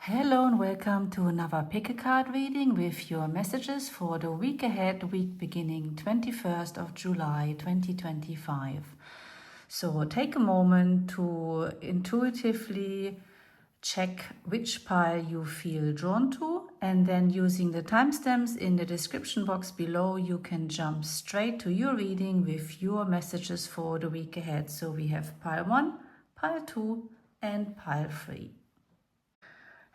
Hello and welcome to another pick a card reading with your messages for the week ahead, week beginning 21st of July 2025. So take a moment to intuitively check which pile you feel drawn to, and then using the timestamps in the description box below, you can jump straight to your reading with your messages for the week ahead. So we have pile 1, pile 2 and pile 3.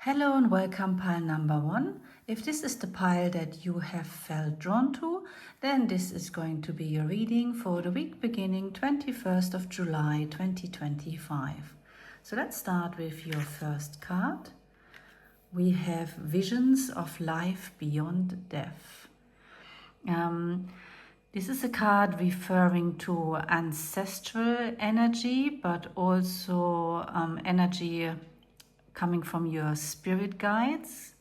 Hello and welcome pile number 1. If this is the pile that you have felt drawn to, then this is going to be your reading for the week beginning 21st of July 2025. So let's start with your first card. We have Visions of Life Beyond Death. This is a card referring to ancestral energy, but also energy coming from your spirit guides.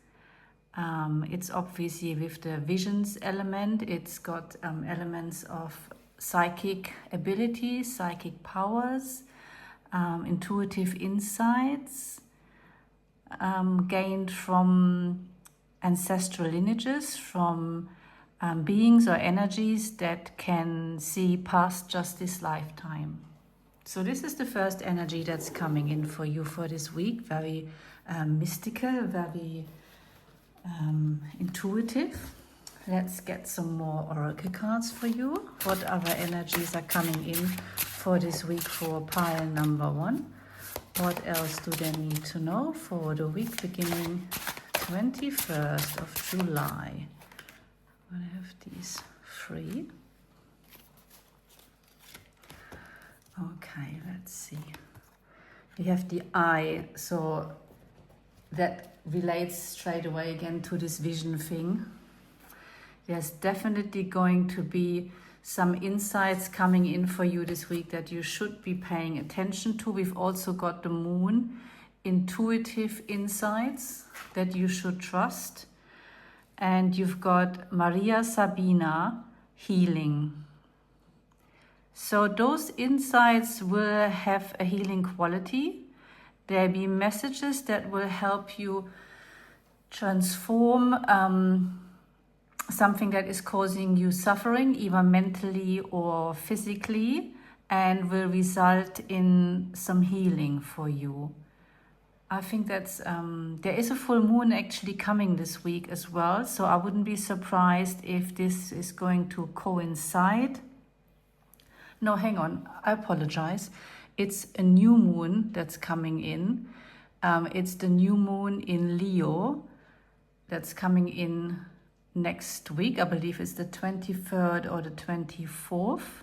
It's obviously with the visions element. It's got elements of psychic abilities, psychic powers, intuitive insights gained from ancestral lineages, from beings or energies that can see past just this lifetime. So this is the first energy that's coming in for you for this week. Very mystical, very intuitive. Let's get some more oracle cards for you. What other energies are coming in for this week for pile number 1? What else do they need to know for the week beginning 21st of July? I have these 3. Okay, let's see. We have the eye, so that relates straight away again to this vision thing. There's definitely going to be some insights coming in for you this week that you should be paying attention to. We've also got the moon, intuitive insights that you should trust. And you've got Maria Sabina, healing. So those insights will have a healing quality. There'll be messages that will help you transform something that is causing you suffering, either mentally or physically, and will result in some healing for you. I think that's there is a full moon actually coming this week as well, so I wouldn't be surprised if this is going to coincide. No, hang on, I apologize. It's a new moon that's coming in. It's the new moon in Leo that's coming in next week. I believe it's the 23rd or the 24th.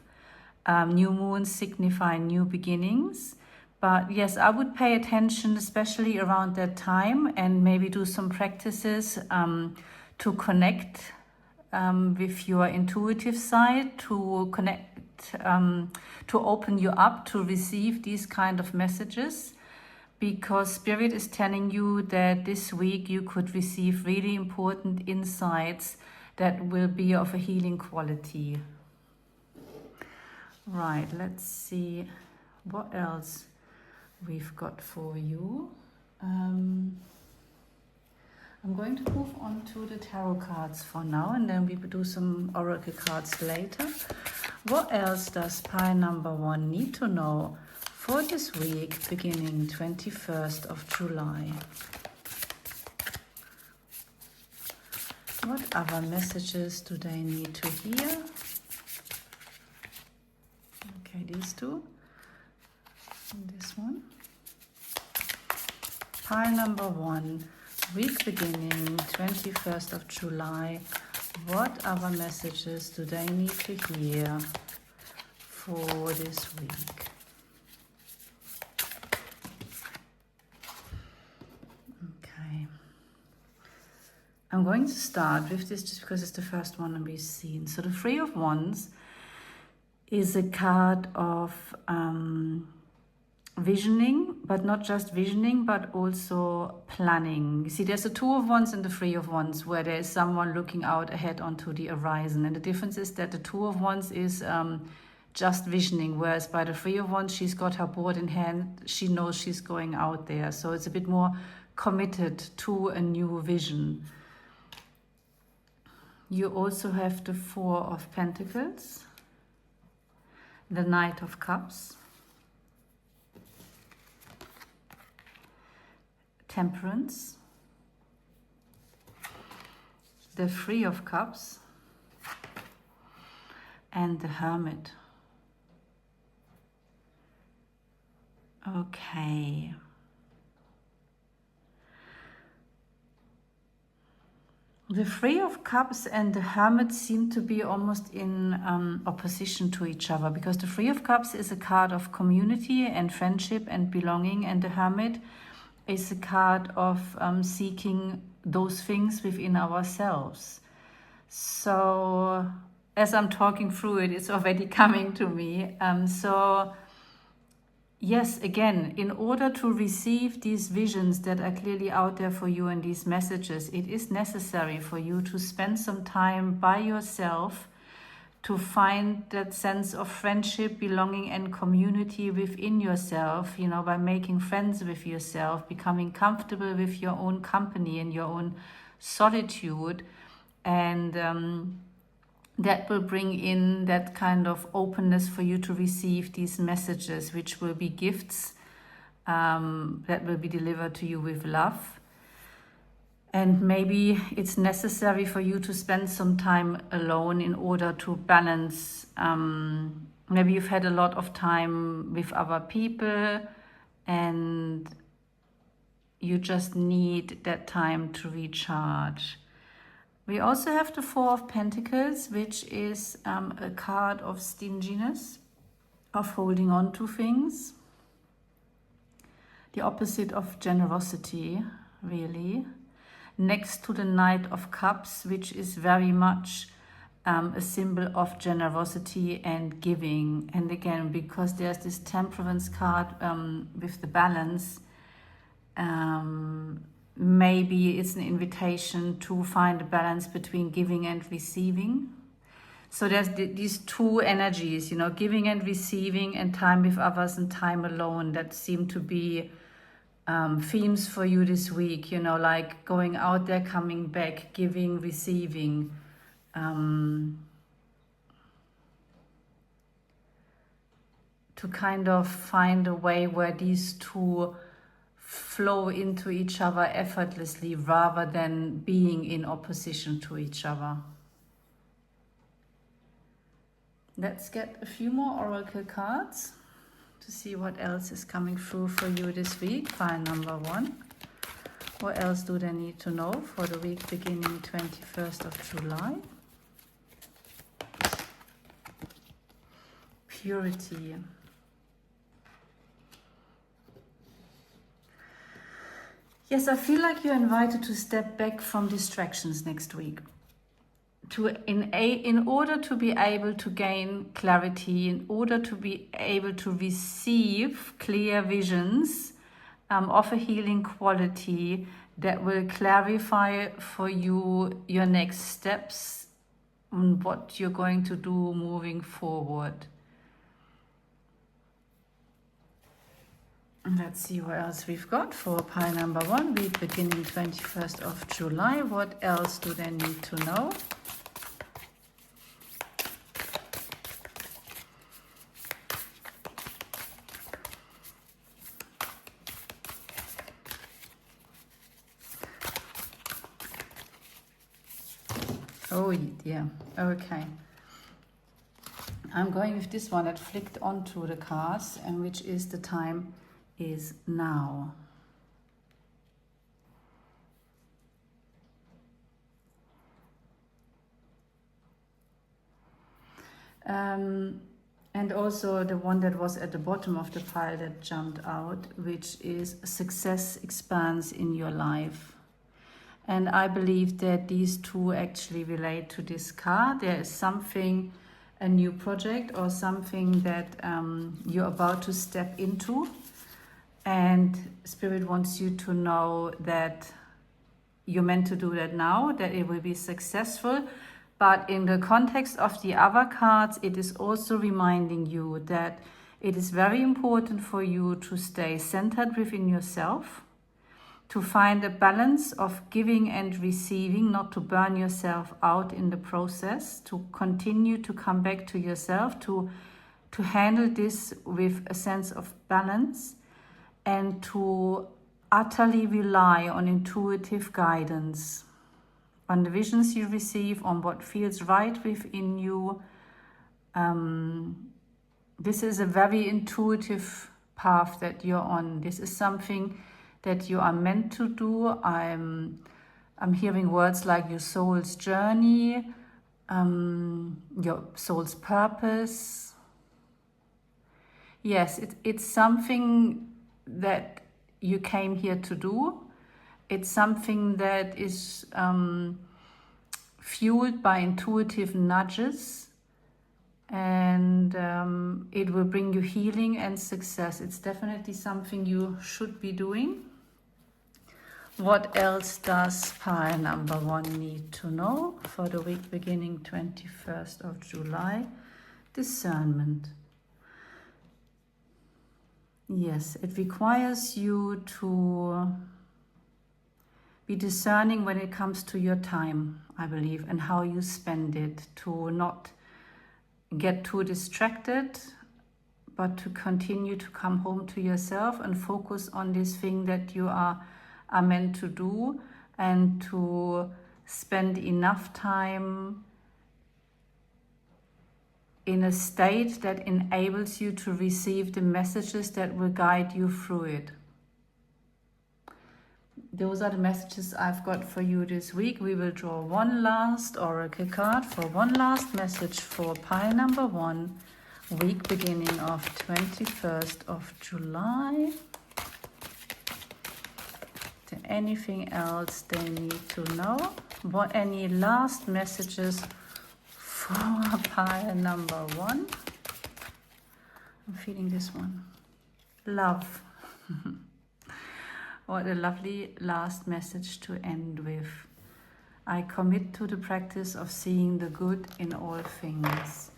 New moons signify new beginnings. But yes, I would pay attention, especially around that time, and maybe do some practices to connect with your intuitive side, to connect, to open you up to receive these kind of messages, because Spirit is telling you that this week you could receive really important insights that will be of a healing quality. Right, let's see what else we've got for you. I'm going to move on to the tarot cards for now, and then we will do some oracle cards later. What else does pile number 1 need to know for this week beginning 21st of July? What other messages do they need to hear? Okay, these two. And this one. Pile number 1. Week beginning 21st of July. What other messages do they need to hear for this week? Okay. I'm going to start with this just because it's the first one we've seen. So the 3 of Wands is a card of visioning, but not just visioning, but also planning. You see, there's a 2 of Wands and the 3 of Wands where there is someone looking out ahead onto the horizon. And the difference is that the 2 of Wands is just visioning, whereas by the 3 of Wands, she's got her board in hand. She knows she's going out there. So it's a bit more committed to a new vision. You also have the Four of Pentacles, the Knight of Cups, Temperance, the Three of Cups, and the Hermit. Okay. The Three of Cups and the Hermit seem to be almost in opposition to each other, because the Three of Cups is a card of community and friendship and belonging, and the Hermit is a card of seeking those things within ourselves. So as I'm talking through it, it's already coming to me. Yes, again, in order to receive these visions that are clearly out there for you and these messages, it is necessary for you to spend some time by yourself to find that sense of friendship, belonging, and community within yourself, you know, by making friends with yourself, becoming comfortable with your own company and your own solitude. And that will bring in that kind of openness for you to receive these messages, which will be gifts that will be delivered to you with love. And maybe it's necessary for you to spend some time alone in order to balance. Maybe you've had a lot of time with other people and you just need that time to recharge. We also have the Four of Pentacles, which is a card of stinginess, of holding on to things. The opposite of generosity, really. Next to the Knight of Cups, which is very much a symbol of generosity and giving. And again, because there's this Temperance card with the balance, maybe it's an invitation to find a balance between giving and receiving. So there's these two energies, you know, giving and receiving, and time with others and time alone, that seem to be themes for you this week, you know, like going out there, coming back, giving, receiving. To kind of find a way where these two flow into each other effortlessly rather than being in opposition to each other. Let's get a few more oracle cards to see what else is coming through for you this week. Pile number 1. What else do they need to know for the week beginning 21st of July? Purity. Yes, I feel like you're invited to step back from distractions next week. In order to be able to gain clarity, in order to be able to receive clear visions of a healing quality that will clarify for you your next steps on what you're going to do moving forward. Let's see what else we've got for pile number 1, week beginning 21st of July. What else do they need to know? Oh, yeah. Okay. I'm going with this one that flicked onto the cards, and which is the time is now. And also the one that was at the bottom of the pile that jumped out, which is success expands in your life. And I believe that these two actually relate to this card. There is something, a new project or something that you're about to step into. And Spirit wants you to know that you're meant to do that now, that it will be successful. But in the context of the other cards, it is also reminding you that it is very important for you to stay centered within yourself, to find a balance of giving and receiving, not to burn yourself out in the process, to continue to come back to yourself, to handle this with a sense of balance, and to utterly rely on intuitive guidance, on the visions you receive, on what feels right within you. This is a very intuitive path that you're on. This is something that you are meant to do. I'm hearing words like your soul's journey, your soul's purpose. Yes, it's something that you came here to do. It's something that is fueled by intuitive nudges, and it will bring you healing and success. It's definitely something you should be doing. What else does pile number 1 need to know for the week beginning 21st of July? Discernment. Yes, it requires you to be discerning when it comes to your time, I believe, and how you spend it, to not get too distracted, but to continue to come home to yourself and focus on this thing that you are meant to do, and to spend enough time in a state that enables you to receive the messages that will guide you through it. Those are the messages I've got for you this week. We will draw one last oracle card for one last message for pile number 1, week beginning of 21st of July. Anything else they need to know? What any last messages for pile number 1? I'm feeling this one. Love. What a lovely last message to end with. I commit to the practice of seeing the good in all things.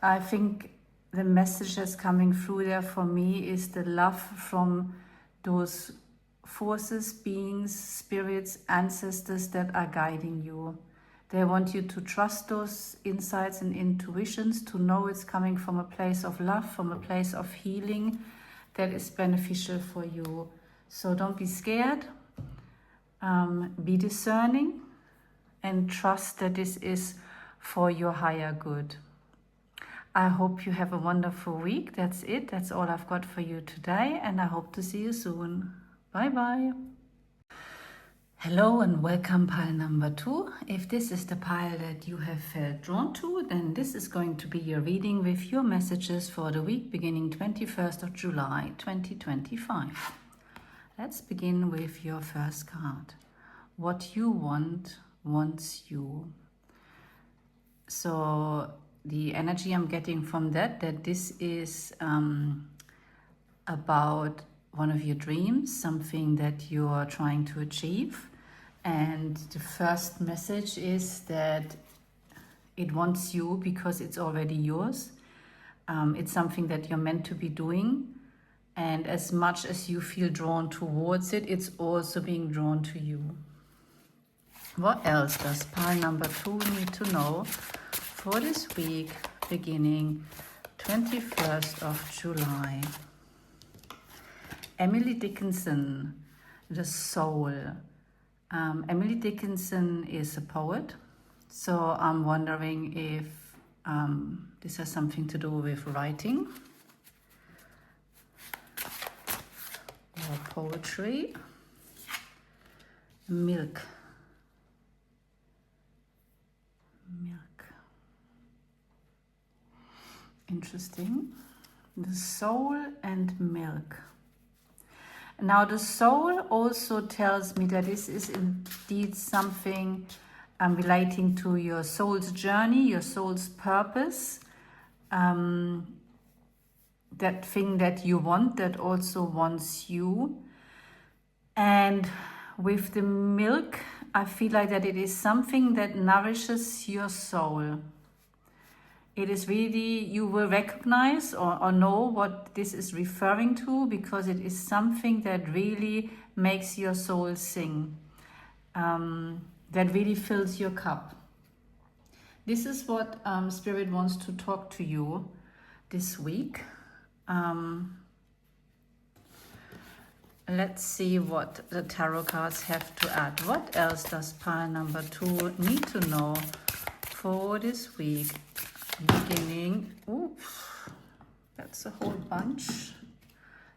I think the message that's coming through there for me is the love from those forces, beings, spirits, ancestors that are guiding you. They want you to trust those insights and intuitions, to know it's coming from a place of love, from a place of healing that is beneficial for you. So don't be scared, be discerning, and trust that this is for your higher good. I hope you have a wonderful week. That's it. That's all I've got for you today, and I hope to see you soon. Bye-bye. Hello and welcome pile number 2. If this is the pile that you have felt drawn to, then this is going to be your reading with your messages for the week beginning 21st of July 2025. Let's begin with your first card. What you want wants you. So the energy I'm getting from that this is about one of your dreams, something that you are trying to achieve. And the first message is that it wants you because it's already yours. It's something that you're meant to be doing. And as much as you feel drawn towards it, it's also being drawn to you. What else does pile number 2 need to know for this week beginning 21st of July? Emily Dickinson, the soul. Emily Dickinson is a poet, so I'm wondering if this has something to do with writing or poetry. Milk. Interesting. The soul and milk. Now the soul also tells me that this is indeed something relating to your soul's journey, your soul's purpose, that thing that you want that also wants you. And with the milk, I feel like that it is something that nourishes your soul. It is really, you will recognize or know what this is referring to, because it is something that really makes your soul sing, that really fills your cup. This is what Spirit wants to talk to you this week. Let's see what the tarot cards have to add. What else does pile number 2 need to know for this week? Beginning, oops, that's a whole bunch.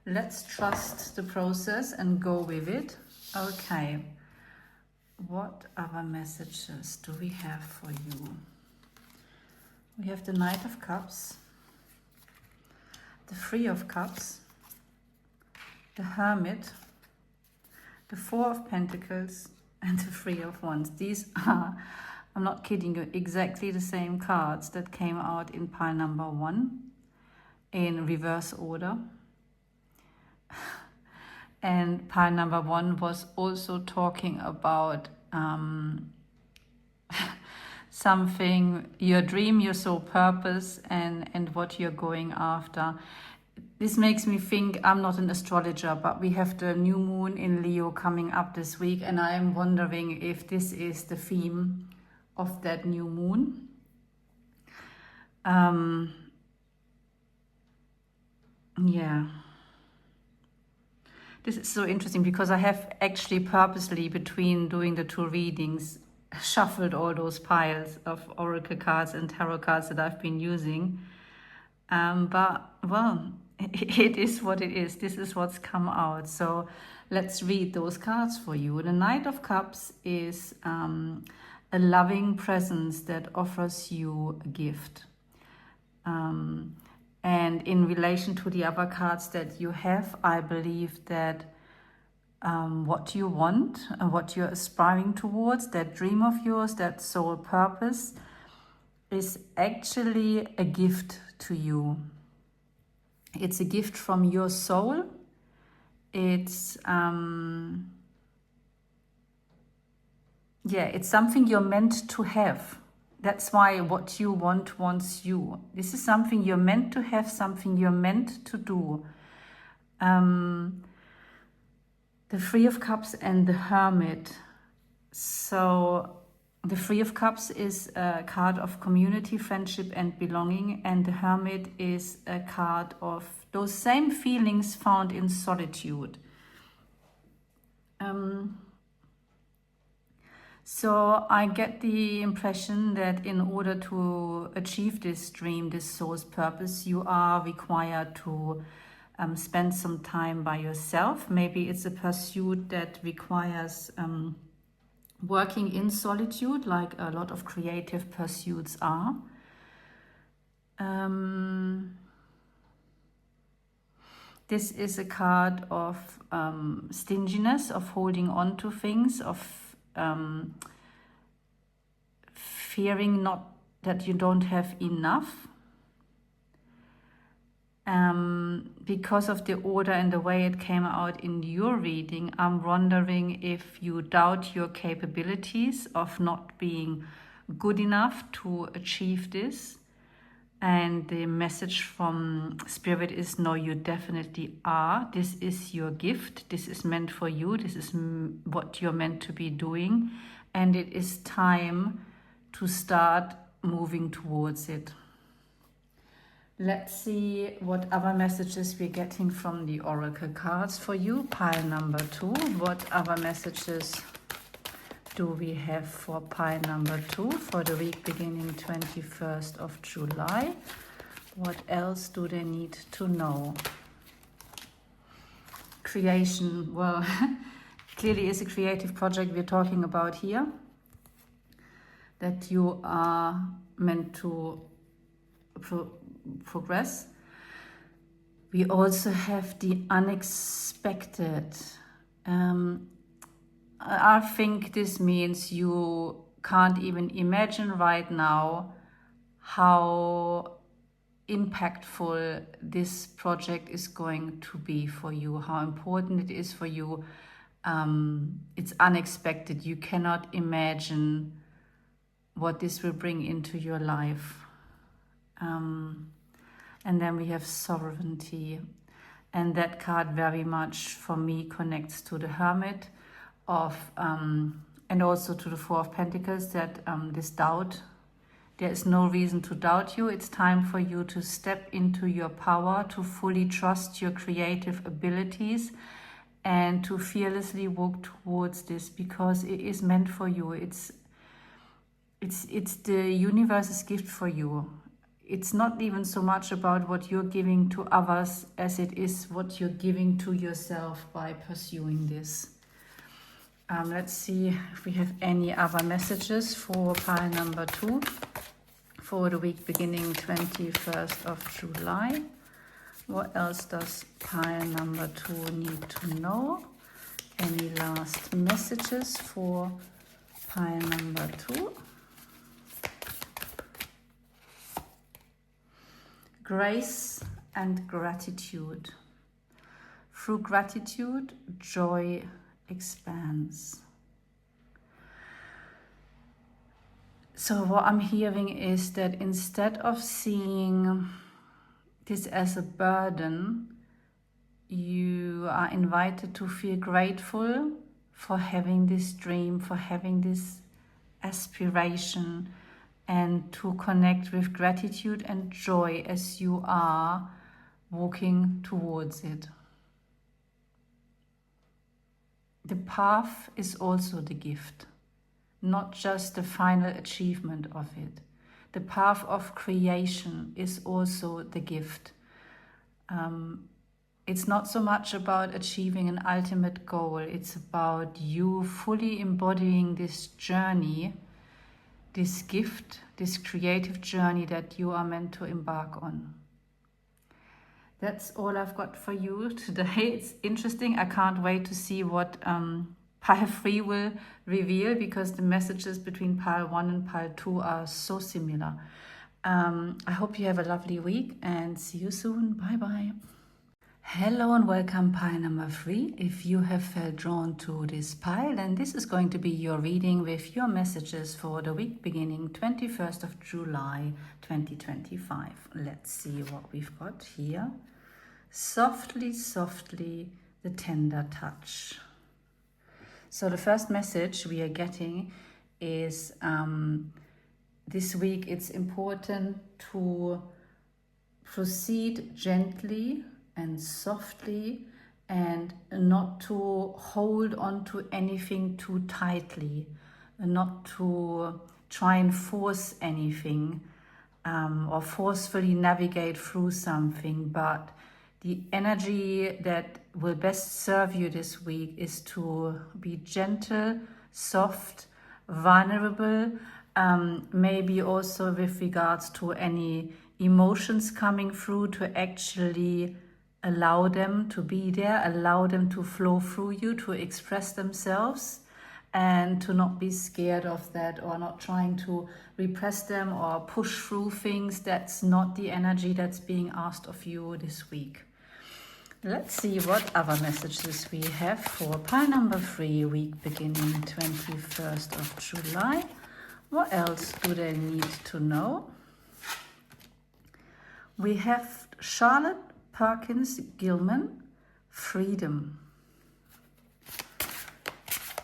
Let's trust the process and go with it. Okay, what other messages do we have for you? We have the Knight of Cups, the Three of Cups, the Hermit, the Four of Pentacles, and the Three of Wands. These are, I'm not kidding you, exactly the same cards that came out in pile number 1 in reverse order. And pile number 1 was also talking about something, your dream, your soul purpose, and what you're going after. This makes me think, I'm not an astrologer, but we have the new moon in Leo coming up this week, and I am wondering if this is the theme of that new moon. Yeah. This is so interesting because I have actually purposely, between doing the 2 readings, shuffled all those piles of oracle cards and tarot cards that I've been using. But, well, it is what it is. This is what's come out. So let's read those cards for you. The Knight of Cups is a loving presence that offers you a gift. And in relation to the other cards that you have, I believe that what you want, what you're aspiring towards, that dream of yours, that soul purpose, is actually a gift to you. It's a gift from your soul. It's it's something you're meant to have. That's why what you want wants you. This is something you're meant to have, something you're meant to do. The Three of Cups and the Hermit. So the Three of Cups is a card of community, friendship and belonging, and the Hermit is a card of those same feelings found in solitude. So I get the impression that in order to achieve this dream, this soul's purpose, you are required to spend some time by yourself. Maybe it's a pursuit that requires working in solitude, like a lot of creative pursuits are. This is a card of stinginess, of holding on to things, of fearing not that you don't have enough. Because of the order and the way it came out in your reading, I'm wondering if you doubt your capabilities of not being good enough to achieve this. And the message from Spirit is, no, you definitely are. This is your gift. This is meant for you. This is what you're meant to be doing. And it is time to start moving towards it. Let's see what other messages we're getting from the oracle cards for you. Pile number 2. What other messages do we have for pile number 2 for the week beginning 21st of July? What else do they need to know? Creation. Well, clearly is a creative project we're talking about here, that you are meant to progress. We also have the unexpected. I think this means you can't even imagine right now how impactful this project is going to be for you, how important it is for you. It's unexpected. You cannot imagine what this will bring into your life. And then we have sovereignty. And that card very much for me connects to the Hermit of and also to the Four of Pentacles, that this doubt. There is no reason to doubt you. It's time for you to step into your power, to fully trust your creative abilities, and to fearlessly walk towards this, because it is meant for you. It's the universe's gift for you. It's not even so much about what you're giving to others as it is what you're giving to yourself by pursuing this. Let's see if we have any other messages for pile number 2 for the week beginning 21st of July. What else does pile number 2 need to know? Any last messages for pile number 2? Grace and gratitude. Through gratitude, joy expands. So what I'm hearing is that instead of seeing this as a burden, you are invited to feel grateful for having this dream, for having this aspiration, and to connect with gratitude and joy as you are walking towards it. The path is also the gift, not just the final achievement of it. The path of creation is also the gift. It's not so much about achieving an ultimate goal. It's about you fully embodying this journey, this gift, this creative journey that you are meant to embark on. That's all I've got for you today. It's interesting. I can't wait to see what pile 3 will reveal, because the messages between pile 1 and pile 2 are so similar. I hope you have a lovely week and see you soon. Bye bye. Hello and welcome, pile number 3. If you have felt drawn to this pile, then this is going to be your reading with your messages for the week beginning 21st of July 2025. Let's see what we've got here. Softly, softly, the tender touch. So the first message we are getting is this week it's important to proceed gently and softly, and not to hold on to anything too tightly, not to try and force anything or forcefully navigate through something, but the energy that will best serve you this week is to be gentle, soft, vulnerable, maybe also with regards to any emotions coming through, to actually allow them to be there, allow them to flow through you, to express themselves, and to not be scared of that or not trying to repress them or push through things. That's not the energy that's being asked of you this week. Let's see what other messages we have for pile number 3, week beginning 21st of July. What else do they need to know? We have Charlotte Perkins Gilman, freedom.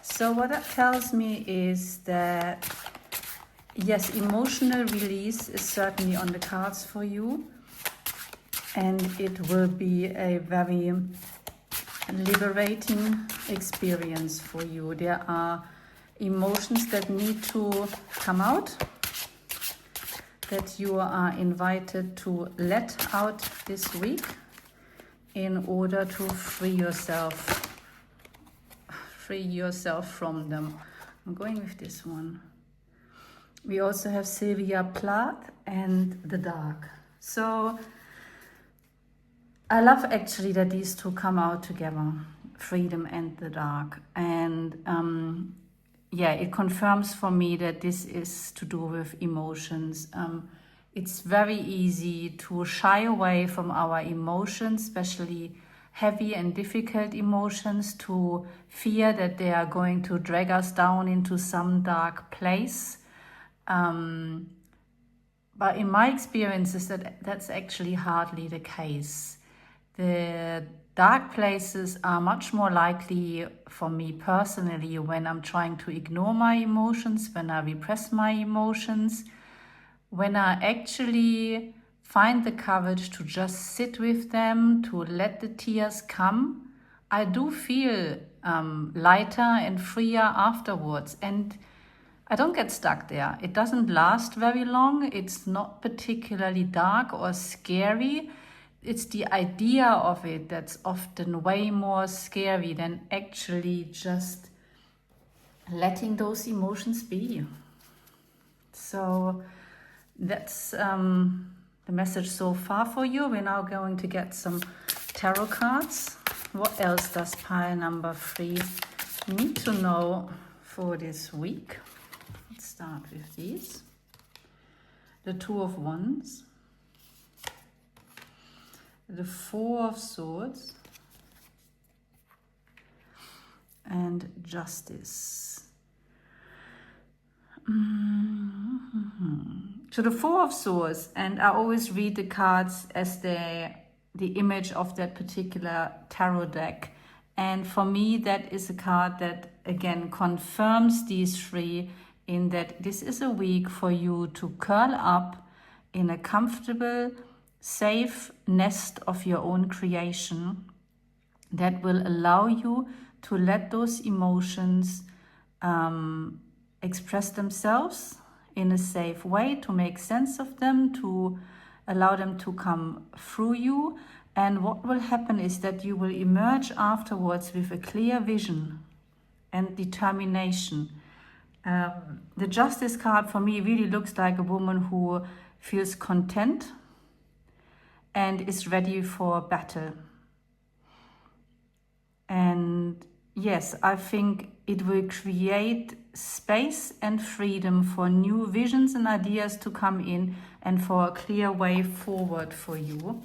So what that tells me is that, yes, emotional release is certainly on the cards for you, and it will be a very liberating experience for you. There are emotions that need to come out, that you are invited to let out this week in order to free yourself from them. I'm going with this one. We also have Sylvia Plath and the Dark. So I love actually that these two come out together, freedom and the dark. And yeah, it confirms for me that this is to do with emotions. It's very easy to shy away from our emotions, especially heavy and difficult emotions, to fear that they are going to drag us down into some dark place. But in my experiences, that's actually hardly the case. The dark places are much more likely for me personally when I'm trying to ignore my emotions, when I repress my emotions, when I actually find the courage to just sit with them, to let the tears come. I do feel lighter and freer afterwards, and I don't get stuck there. It doesn't last very long. It's not particularly dark or scary. It's the idea of it that's often way more scary than actually just letting those emotions be. So that's the message so far for you. We're now going to get some tarot cards. What else does pile number 3 need to know for this week? Let's start with these. The 2 of Wands, the 4 of Swords, and Justice. So the 4 of Swords, and I always read the cards as the image of that particular tarot deck. And for me, that is a card that, again, confirms these 3 in that this is a week for you to curl up in a comfortable, safe nest of your own creation that will allow you to let those emotions express themselves in a safe way, to make sense of them, to allow them to come through you. And what will happen is that you will emerge afterwards with a clear vision and determination. The Justice card for me really looks like a woman who feels content and is ready for battle. And yes, I think it will create space and freedom for new visions and ideas to come in and for a clear way forward for you.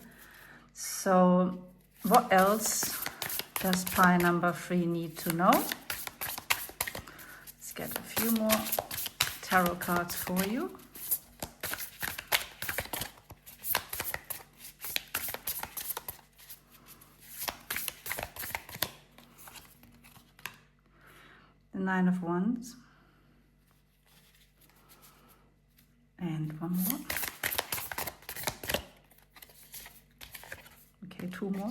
So what else does pile number 3 need to know? Let's get a few more tarot cards for you. The 9 of Wands. And one more. Okay, 2 more.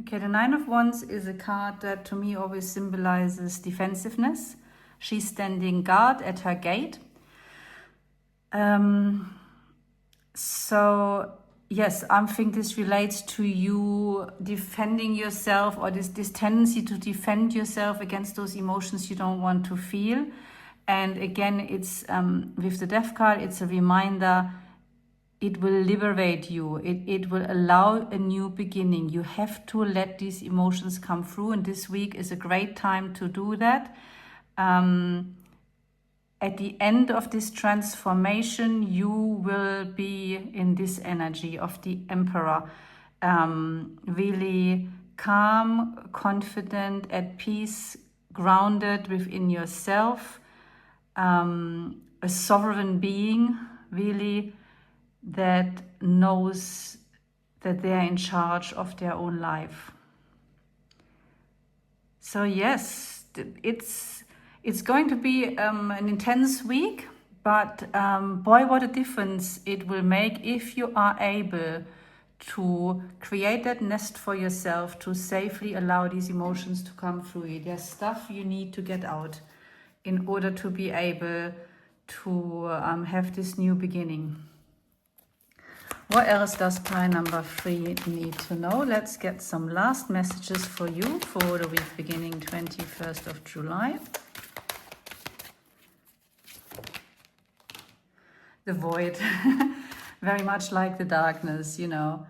Okay, the 9 of Wands is a card that to me always symbolizes defensiveness. She's standing guard at her gate. So yes, I think this relates to you defending yourself, or this tendency to defend yourself against those emotions you don't want to feel. And again, it's with the Death card, it's a reminder. It will liberate you. It will allow a new beginning. You have to let these emotions come through, and this week is a great time to do that. At the end of this transformation, you will be in this energy of the Emperor, really calm, confident, at peace, grounded within yourself, a sovereign being, really, that knows that they are in charge of their own life. So yes, it's going to be an intense week, but boy, what a difference it will make if you are able to create that nest for yourself, to safely allow these emotions to come through you. There's stuff you need to get out in order to be able to have this new beginning. What else does pile number 3 need to know? Let's get some last messages for you for the week beginning 21st of July. The void, very much like the darkness, you know.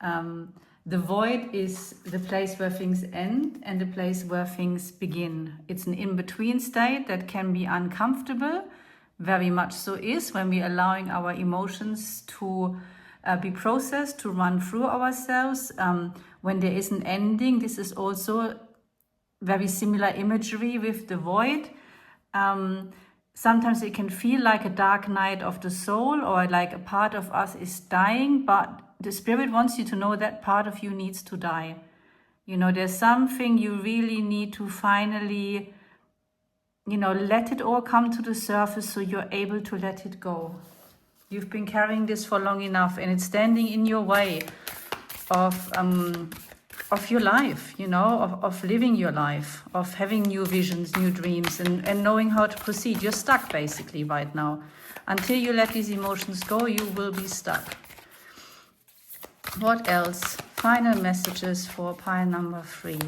The void is the place where things end and the place where things begin. It's an in-between state that can be uncomfortable, very much so is when we're allowing our emotions to be processed, to run through ourselves. When there is an ending, this is also very similar imagery with the void. Sometimes it can feel like a dark night of the soul, or like a part of us is dying, but the Spirit wants you to know that part of you needs to die. You know, there's something you really need to finally, you know, let it all come to the surface so you're able to let it go. You've been carrying this for long enough, and it's standing in your way of your life, you know, of living your life, of having new visions, new dreams, and knowing how to proceed. You're stuck basically right now. Until you let these emotions go, you will be stuck. What else? Final messages for pile number 3.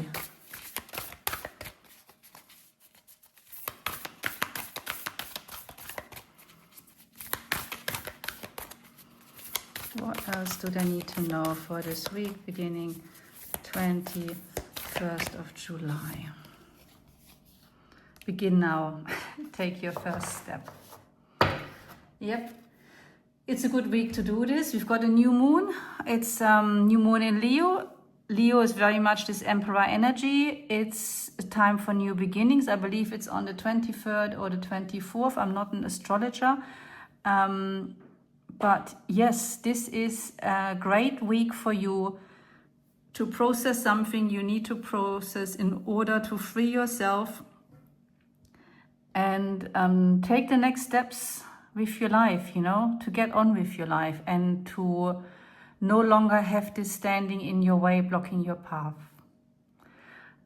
What else do they need to know for this week beginning 21st of July? Begin now. Take your first step. Yep. It's a good week to do this. We've got a new moon. It's new moon in Leo. Leo is very much this emperor energy. It's a time for new beginnings. I believe it's on the 23rd or the 24th. I'm not an astrologer. But yes, this is a great week for you to process something you need to process in order to free yourself and take the next steps with your life, you know, to get on with your life and to no longer have this standing in your way, blocking your path.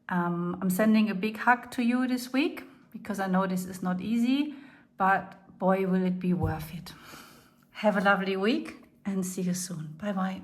I'm sending a big hug to you this week because I know this is not easy, but boy, will it be worth it. Have a lovely week and see you soon. Bye-bye.